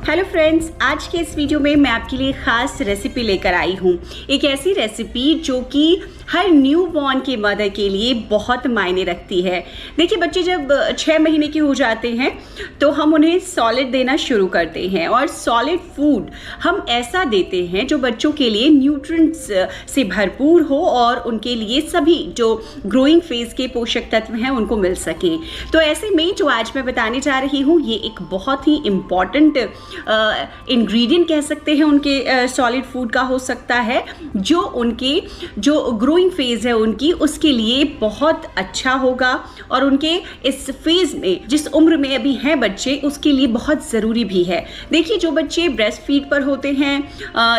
Hello friends, आज के इस वीडियो में मैं आपके लिए खास रेसिपी लेकर आई हूँ। एक ऐसी रेसिपी जो कि हर न्यू बॉर्न के मदर के लिए बहुत मायने रखती है। देखिए, बच्चे जब 6 महीने के हो जाते हैं तो हम उन्हें सॉलिड देना शुरू करते हैं और सॉलिड फूड हम ऐसा देते हैं जो बच्चों के लिए न्यूट्रिएंट्स से भरपूर हो और उनके लिए सभी जो ग्रोइंग फेज के पोषक तत्व हैं उनको मिल सकें। तो ऐसे में जो आज मैं बताने जा रही हूँ ये एक बहुत ही इम्पॉर्टेंट इंग्रेडिएंट कह सकते हैं उनके सॉलिड फूड का हो सकता है, जो उनके जो ग्रोइंग फेज है उनकी उसके लिए बहुत अच्छा होगा और उनके इस फेज में जिस उम्र में अभी हैं बच्चे उसके लिए बहुत ज़रूरी भी है। देखिए, जो बच्चे ब्रेस्ट फीड पर होते हैं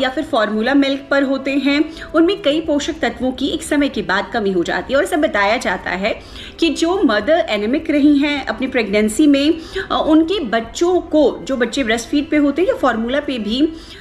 या फिर फार्मूला मिल्क पर होते हैं उनमें कई पोषक तत्वों की एक समय के बाद कमी हो जाती है और ऐसा बताया जाता है कि जो मदर एनीमिक रही हैं अपनी प्रेगनेंसी में उनके बच्चों को, जो बच्चे ब्रेस्ट फीड पे होते हैं या फार्मूला पे भी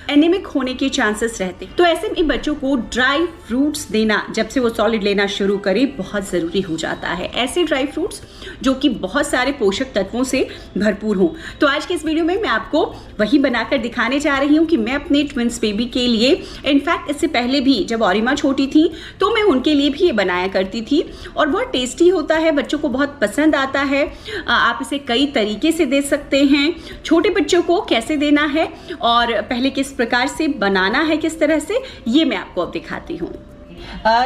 एनीमिक होने के चांसेस रहते हैं। तो ऐसे में बच्चों को ड्राई फ्रूट्स देना जब से वो सॉलिड लेना शुरू करें बहुत ज़रूरी हो जाता है। ऐसे ड्राई फ्रूट्स जो कि बहुत सारे पोषक तत्वों से भरपूर हों। तो आज के इस वीडियो में मैं आपको वही बनाकर दिखाने जा रही हूँ कि मैं अपने ट्विंस बेबी के लिए, इनफैक्ट इससे पहले भी जब औरिमा छोटी थी तो मैं उनके लिए भी ये बनाया करती थी और बहुत टेस्टी होता है, बच्चों को बहुत पसंद आता है। आप इसे कई तरीके से दे सकते हैं। छोटे बच्चों को कैसे देना है और पहले किस प्रकार से बनाना है, किस तरह से, ये मैं आपको अब दिखाती हूँ।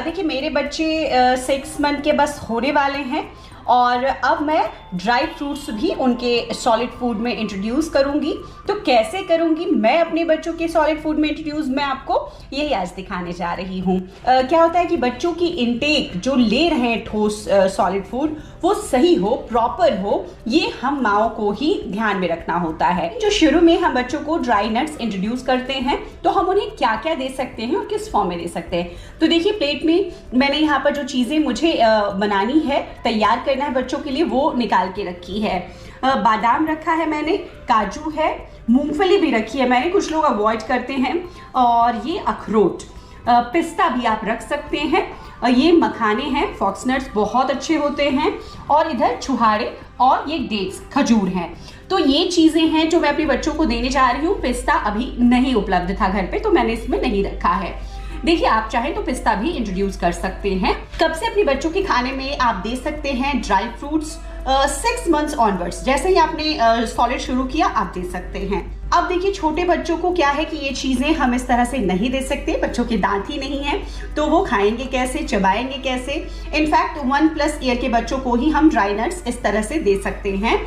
देखिए, मेरे बच्चे 6 मंथ के बस होने वाले हैं और अब मैं ड्राई फ्रूट्स भी उनके सॉलिड फूड में इंट्रोड्यूस करूंगी। तो कैसे करूंगी मैं अपने बच्चों के सॉलिड फूड में इंट्रोड्यूस, मैं आपको यही आज दिखाने जा रही हूँ। क्या होता है कि बच्चों की इनटेक जो ले रहे हैं ठोस सॉलिड फूड वो सही हो, प्रॉपर हो, ये हम माओ को ही ध्यान में रखना होता है। जो शुरू में हम बच्चों को ड्राई नट्स इंट्रोड्यूस करते हैं तो हम उन्हें क्या क्या दे सकते हैं और किस फॉर्म में दे सकते हैं। तो देखिए, प्लेट में मैंने यहाँ पर जो चीज़ें मुझे बनानी है, तैयार करना है बच्चों के लिए, वो निकाल के रखी है। बादाम रखा है मैंने, काजू है, मूंगफली भी रखी है मैंने, कुछ लोग अवॉइड करते हैं, और ये अखरोट, पिस्ता भी आप रख सकते हैं। ये मखाने हैं, फॉक्सनट्स बहुत अच्छे होते हैं, और इधर छुहारे और ये डेट्स, खजूर हैं। तो ये चीजें हैं जो मैं अपने बच्चों को देने जा रही हूँ। पिस्ता अभी नहीं उपलब्ध था घर पे तो मैंने इसमें नहीं रखा है। देखिए, आप चाहें तो पिस्ता भी इंट्रोड्यूस कर सकते हैं। कब से अपने बच्चों के खाने में आप दे सकते हैं ड्राई फ्रूट्स? 6 मंथ्स ऑनवर्ड्स, जैसे ही आपने सॉलिड शुरू किया आप दे सकते हैं। अब देखिए, छोटे बच्चों को क्या है कि ये चीजें हम इस तरह से नहीं दे सकते, बच्चों के दांत ही नहीं है तो वो खाएंगे कैसे, चबाएंगे कैसे। इनफैक्ट 1+ ईयर के बच्चों को ही हम ड्राई नट्स इस तरह से दे सकते हैं,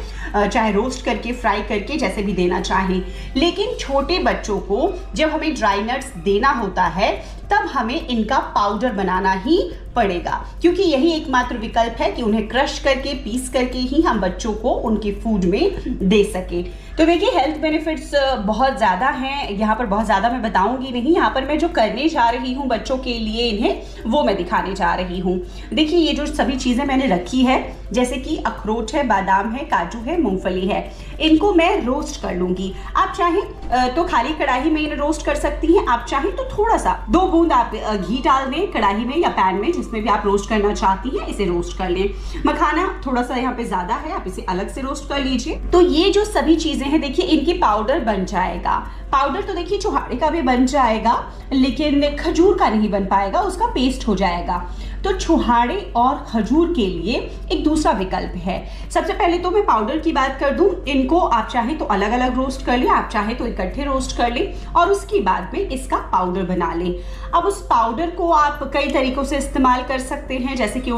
चाहे रोस्ट करके, फ्राई करके, जैसे भी देना चाहें। लेकिन छोटे बच्चों को जब हमें ड्राई नट्स देना होता है तब हमें इनका पाउडर बनाना ही पड़ेगा, क्योंकि यही एकमात्र विकल्प है कि उन्हें क्रश करके, पीस करके ही हम बच्चों को उनके फूड में दे सके। तो देखिए, हेल्थ बेनिफिट्स बहुत ज़्यादा हैं, यहाँ पर बहुत ज़्यादा मैं बताऊंगी नहीं। यहाँ पर मैं जो करने जा रही हूँ बच्चों के लिए इन्हें, वो मैं दिखाने जा रही हूँ। देखिए, ये जो सभी चीज़ें मैंने रखी है, जैसे कि अखरोट है, बादाम है, काजू है, मूंगफली है, इनको मैं रोस्ट कर लूँगी। आप चाहें तो खाली कढ़ाई में इन्हें रोस्ट कर सकती हैं, आप चाहें तो थोड़ा सा 2 बूंद आप घी डाल दें कढ़ाई में या पैन में, जिसमें भी आप रोस्ट करना चाहती हैं, इसे रोस्ट कर लें। मखाना थोड़ा सा यहाँ पे ज़्यादा है, आप इसे अलग से रोस्ट कर लीजिए। तो ये जो सभी चीज़ें हैं, देखिए, इनकी पाउडर बन जाएगा। पाउडर तो देखिए छुहारे का भी बन जाएगा, लेकिन खजूर का नहीं बन पाएगा, उसका पेस्ट हो जाएगा। तो छुहारे और खजूर के लिए एक दूसरा विकल्प है। सबसे पहले तो मैं पाउडर की बात कर दूं, इनको आप चाहे तो अलग अलग रोस्ट कर लें, आप चाहे तो इकट्ठे रोस्ट कर लें और उसके बाद में इसका पाउडर बना लें। अब उस पाउडर को आप कई तरीकों से इस्तेमाल कर सकते हैं, जैसे कि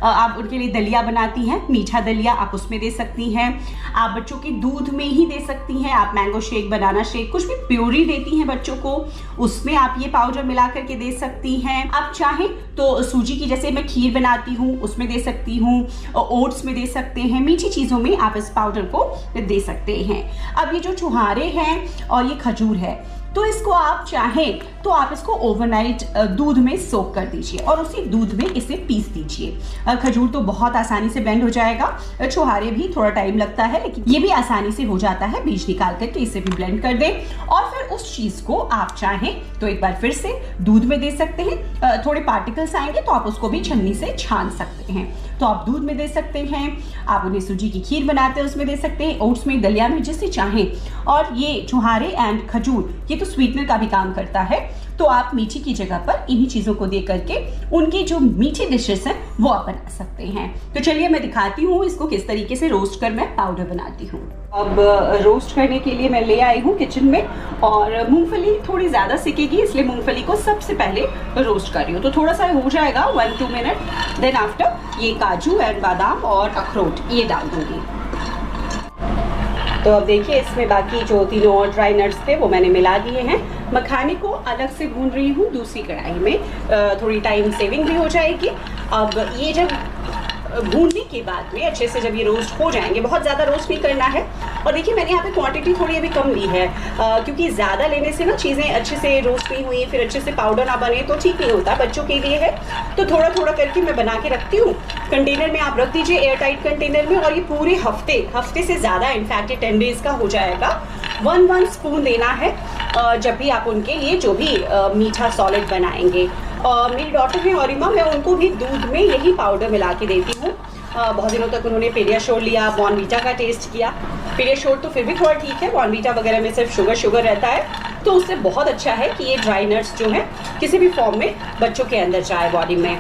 आप उनके लिए दलिया बनाती हैं, मीठा दलिया आप उसमें दे सकती हैं। आप बच्चों के दूध में ही दे सकती हैं, आप मैंगो शेक, बनाना शेक, कुछ भी प्योरी देती हैं बच्चों को, उसमें आप ये पाउडर मिला करके दे सकती हैं। आप चाहें तो सूजी की, जैसे मैं खीर बनाती हूँ, उसमें दे सकती हूँ, ओट्स में दे सकते हैं, मीठी चीज़ों में आप इस पाउडर को दे सकते हैं। अब ये जो छुहारे हैं और ये खजूर है, तो इसको आप चाहें तो आप इसको ओवरनाइट दूध में सोक कर दीजिए और उसी दूध में इसे पीस दीजिए। खजूर तो बहुत आसानी से ब्लेंड हो जाएगा, छुहारे भी थोड़ा टाइम लगता है, लेकिन ये भी आसानी से हो जाता है। बीज निकाल करके इसे भी ब्लेंड कर दें और फिर उस चीज को आप चाहें तो एक बार फिर से दूध में दे सकते हैं। थोड़े पार्टिकल्स आएंगे तो आप उसको भी छन्नी से छान सकते हैं। तो आप दूध में दे सकते हैं, आप उन्हें सूजी की खीर बनाते हैं उसमें दे सकते हैं, ओट्स में, दलिया में, जिससे चाहें। और ये छुहारे एंड खजूर ये तो स्वीटनर का भी काम करता है, तो आप मीठी की जगह पर इन्हीं चीज़ों को दे करके उनकी जो मीठी डिशेस हैं वो आप बना सकते हैं। तो चलिए मैं दिखाती हूँ इसको किस तरीके से रोस्ट कर मैं पाउडर बनाती हूँ। अब रोस्ट करने के लिए मैं ले आई हूँ किचन में, और मूंगफली थोड़ी ज़्यादा सिकेगी इसलिए मूंगफली को सबसे पहले रोस्ट कर रही हूँ। तो थोड़ा सा हो जाएगा 1-2 मिनट, देन आफ्टर ये काजू एंड बादाम और अखरोट ये डाल दूँगी। तो अब देखिए इसमें बाकी जो तीनों और ड्राई नट्स थे वो मैंने मिला दिए हैं। मखाने को अलग से भून रही हूँ दूसरी कढ़ाई में, थोड़ी टाइम सेविंग भी हो जाएगी। अब ये जब भूनने के बाद में अच्छे से जब ये रोस्ट हो जाएंगे, बहुत ज़्यादा रोस्ट नहीं करना है। और देखिए मैंने यहाँ पे क्वांटिटी थोड़ी अभी कम ली है, क्योंकि ज़्यादा लेने से ना चीज़ें अच्छे से रोस्ट नहीं हुई फिर अच्छे से पाउडर ना बने तो ठीक नहीं होता, बच्चों के लिए है। तो थोड़ा थोड़ा करके मैं बना के रखती हूँ। कंटेनर में आप रख दीजिए, एयर टाइट कंटेनर में, और ये पूरे हफ्ते से ज़्यादा, इनफैक्ट ये 10 डेज़ का हो जाएगा। 1 स्पून देना है जब भी आप उनके लिए जो भी मीठा सॉलिड बनाएंगे। मेरी डॉटर है औरिमा, मैं उनको भी दूध में यही पाउडर मिला के देती हूँ। बहुत दिनों तक उन्होंने पीडियाश्योर लिया, बॉर्नवीटा का टेस्ट किया। पीडियाश्योर तो फिर भी थोड़ा ठीक है, बॉर्नवीटा वगैरह में सिर्फ शुगर रहता है, तो उससे बहुत अच्छा है कि ये ड्राई नट्स जो है किसी भी फॉर्म में बच्चों के अंदर जाए बॉडी में।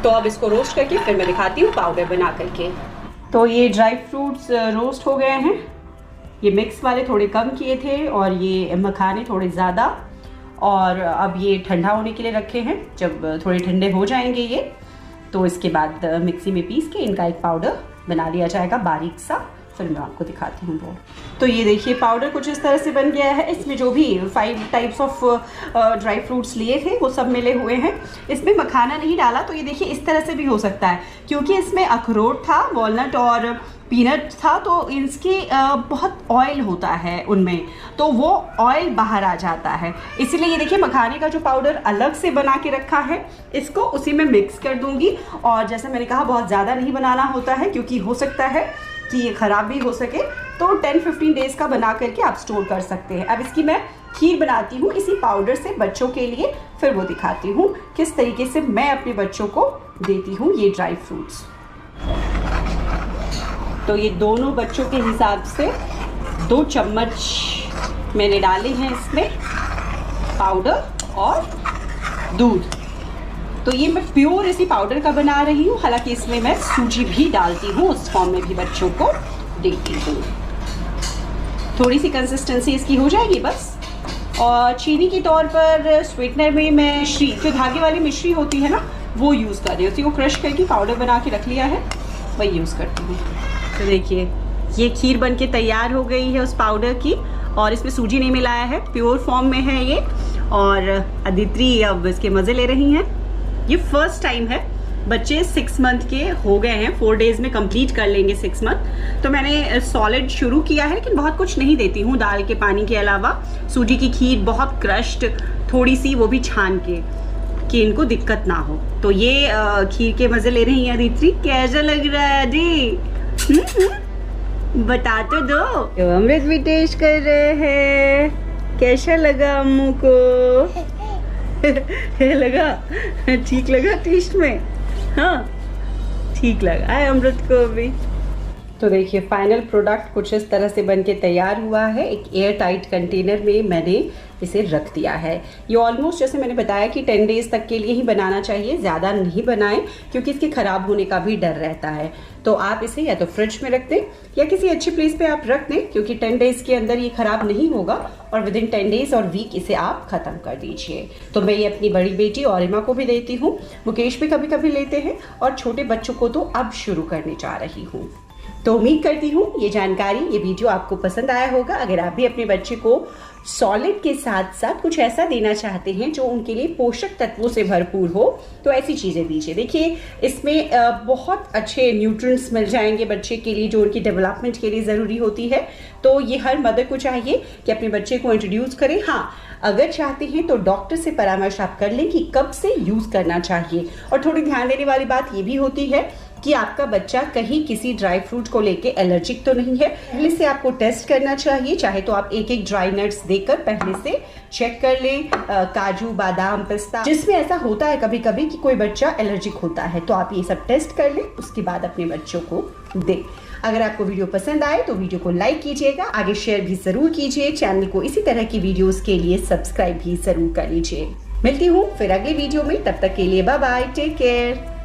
तो अब इसको रोस्ट करके फिर मैं दिखाती हूँ पाउडर बना करके। तो ये ड्राई फ्रूट्स रोस्ट हो गए हैं, ये मिक्स वाले थोड़े कम किए थे और ये मखाने थोड़े ज़्यादा, और अब ये ठंडा होने के लिए रखे हैं। जब थोड़े ठंडे हो जाएंगे ये, तो इसके बाद मिक्सी में पीस के इनका एक पाउडर बना लिया जाएगा बारीक सा। फिर मैं आपको दिखाती हूँ वो। तो ये देखिए पाउडर कुछ इस तरह से बन गया है। इसमें जो भी 5 टाइप्स ऑफ ड्राई फ्रूट्स लिए थे वो सब मिले हुए हैं। इसमें मखाना नहीं डाला, तो ये देखिए इस तरह से भी हो सकता है, क्योंकि इसमें अखरोट था, वॉलनट और पीनट था, तो इसके बहुत ऑयल होता है उनमें, तो वो ऑयल बाहर आ जाता है। इसीलिए ये देखिए मखाने का जो पाउडर अलग से बना के रखा है, इसको उसी में मिक्स कर दूंगी। और जैसे मैंने कहा बहुत ज़्यादा नहीं बनाना होता है, क्योंकि हो सकता है कि ये ख़राब भी हो सके, तो 10-15 डेज़ का बना करके आप स्टोर कर सकते हैं। अब इसकी मैं खीर बनाती हूँ इसी पाउडर से बच्चों के लिए, फिर वो दिखाती हूँ किस तरीके से मैं अपने बच्चों को देती हूँ ये ड्राई फ्रूट्स। तो ये दोनों बच्चों के हिसाब से 2 चम्मच मैंने डाले हैं इसमें पाउडर और दूध। तो ये मैं प्योर इसी पाउडर का बना रही हूँ, हालांकि इसमें मैं सूजी भी डालती हूँ, उस फॉर्म में भी बच्चों को देती हूँ। थोड़ी सी कंसिस्टेंसी इसकी हो जाएगी बस। और चीनी के तौर पर स्वीटनर में मैं मिश्री, जो धागे वाली मिश्री होती है ना, वो यूज़ कर रही हूँ। उसी को क्रश करके पाउडर बना के रख लिया है, वही यूज़ करती हूँ। तो देखिए ये खीर बन के तैयार हो गई है उस पाउडर की, और इसमें सूजी नहीं मिलाया है, प्योर फॉर्म में है ये। और अदिति अब इसके मज़े ले रही हैं। ये फर्स्ट टाइम है, बच्चे 6 मंथ के हो गए हैं, 4 डेज़ में कंप्लीट कर लेंगे 6 मंथ। तो मैंने सॉलिड शुरू किया है, लेकिन बहुत कुछ नहीं देती हूँ दाल के पानी के अलावा। सूजी की खीर बहुत क्रश्ड, थोड़ी सी वो भी छान के, कि इनको दिक्कत ना हो। तो ये खीर के मज़े ले रही हैं अदिति। कैसा लग रहा है अदी? बता तो दो। अमृत भी टेस्ट कर रहे हैं, कैसा लगा अम्मू को? लगा ठीक लगा टेस्ट में? हाँ ठीक लगा है अमृत को भी। तो देखिए फाइनल प्रोडक्ट कुछ इस तरह से बन के तैयार हुआ है। एक एयर टाइट कंटेनर में मैंने इसे रख दिया है। ये ऑलमोस्ट जैसे मैंने बताया कि 10 डेज़ तक के लिए ही बनाना चाहिए, ज़्यादा नहीं बनाएं, क्योंकि इसके ख़राब होने का भी डर रहता है। तो आप इसे या तो फ्रिज में रख दें या किसी अच्छी प्लेस पे आप रख दें, क्योंकि 10 डेज़ के अंदर ये ख़राब नहीं होगा, और विद इन 10 डेज़ और वीक इसे आप ख़त्म कर दीजिए। तो मैं ये अपनी बड़ी बेटी औरिमा को भी देती हूँ, मुकेश भी कभी कभी लेते हैं, और छोटे बच्चों को तो अब शुरू करने जा रही हूँ। तो उम्मीद करती हूँ ये जानकारी, ये वीडियो आपको पसंद आया होगा। अगर आप भी अपने बच्चे को सॉलिड के साथ साथ कुछ ऐसा देना चाहते हैं जो उनके लिए पोषक तत्वों से भरपूर हो, तो ऐसी चीज़ें दीजिए। देखिए इसमें बहुत अच्छे न्यूट्रिएंट्स मिल जाएंगे बच्चे के लिए, जो उनकी डेवलपमेंट के लिए ज़रूरी होती है। तो ये हर मदर को चाहिए कि अपने बच्चे को इंट्रोड्यूस करें। हाँ, अगर चाहते हैं तो डॉक्टर से परामर्श आप कर लें कि कब से यूज़ करना चाहिए। और थोड़ी ध्यान देने वाली बात ये भी होती है कि आपका बच्चा कहीं किसी ड्राई फ्रूट को लेके एलर्जिक तो नहीं है। पहले से आपको टेस्ट करना चाहिए, चाहे तो आप एक एक ड्राई नट्स देकर पहले से चेक कर लें, काजू, बादाम, पिस्ता, जिसमें ऐसा होता है कभी कभी कि कोई बच्चा एलर्जिक होता है, तो आप ये सब टेस्ट कर लें, उसके बाद अपने बच्चों को दें। अगर आपको वीडियो पसंद आए तो वीडियो को लाइक कीजिएगा, आगे शेयर भी जरूर कीजिए, चैनल को इसी तरह की वीडियोस के लिए सब्सक्राइब भी जरूर कर लीजिए। मिलती हूँ फिर अगले वीडियो में, तब तक के लिए बाय बाय, टेक केयर।